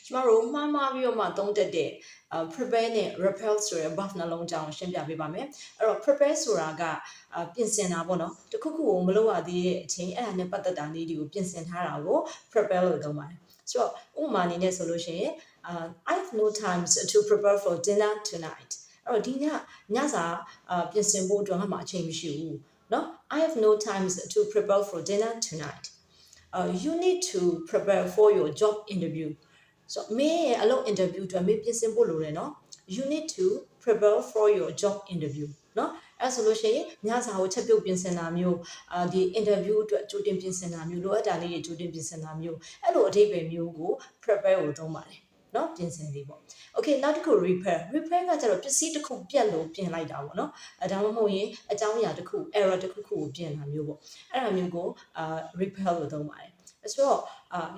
ကျမတို့မှားပြီးတော့မှသုံးတတ်တဲ့ prepare နဲ့ repel ဆိုတဲ့ verb နှလုံးကြောင်းရှင်းပြပေးပါမယ်အဲ့တော့ prepare ဆိုတာကပြင်ဆင်တာပေါ့နော်တခုခုကိုမလုပ်ရသေးတဲ့အချိန်အဲ့ဒါနဲ့ပတ်သက်တာလေးတွေကိုပြင်ဆင်ထားတာကို prepare လို့သုံးပါတယ်ဆိုတော့ဥပမာအနေနဲ့ဆိုလို့ရှိရင်I have no time to prepare for dinner tonight အဲ့တော့ဒီညစာပြင်ဆင်ဖို့အတွက်ငါမှအချိန်မရှိဘူးเนาะ I have no time to prepare for dinner tonight you need to prepare for your job interview so မင်းရဲ့အလုပ် interview အတွက်မင်းပြင်ဆင်ဖို့လိုတယ်เนาะ you need to prepare for your job interview เนาะအဲ့ဆိုလို့ရှိရင်ညစာကိုချက်ပြုတ်ပြင်ဆင်တာမျိုးဒီ interview အတွက်ကြိုတင်ပြင်ဆင်တာမျိုးလိုအပ်တာလေးတွေကြိုတင်ပြင်ဆင်တာမျိုးအဲ့လိုအဓိပ္ပာယ်မျိုးကို prepare ကိုသုံးပါတယ်เนาะပြင်ဆင်လေးပေါ့ okay နောက်တစ်ခု repair ကကျတော့ပစ္စည်းတစ်ခုပြတ်လို့ပြင်လိုက်တာပေါ့เนาะဒါမှမဟုတ်ရင်အကြောင်းအရာတစ်ခု error တစ်ခုကိုပြင်တာမျိုးပေါ့အဲ့ဒါမျိုးကိုrepair လို့သုံးပါတယ်ဆိုတော့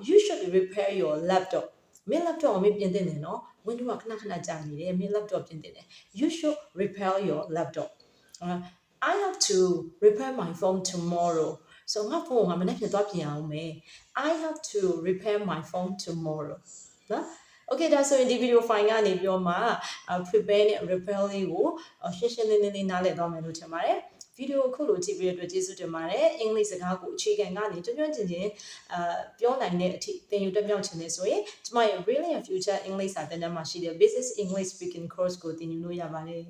you should repair your laptop မင်း laptop ကိုမင်းပြင်သင့်တယ်เนาะ Windows ကခဏကြာနေတယ်မင်း laptop ပြင်သင့်တယ် you should repair your laptop I have to repair my phone tomorrow so ငါဖုန်းကမနေ့ပြန်သွားပြင်အောင်မယ် I have to repair my phone tomorrow နော် okay ဒါဆိုရင်ဒီ video file ကနေပြီးတော့မှ prepare နဲ့ repair လေးကိုရှင်းရှင်းလင်းလင်းနားလည်သွားမယ်လို့ထင်ပါတယ်ဗီဒီယိုအခုလိုကြည့်ပြီးတဲ့အတွက်ကျေးဇူးတင်ပါတယ်အင်္ဂလိပ်စကားကိုအခြေခံကနေကျွမ်းကျွမ်းကျင်ကျင်ပြောနိုင်တဲ့အထိသင်ယူတက်မြောက်ချင်နေဆိုရင်ကျမရဲ့ Brilliant Future English စာသင်တန်းမှာရှိတဲ့ Basic English Speaking Course ကိုသင်ယူလို့ရပါတယ်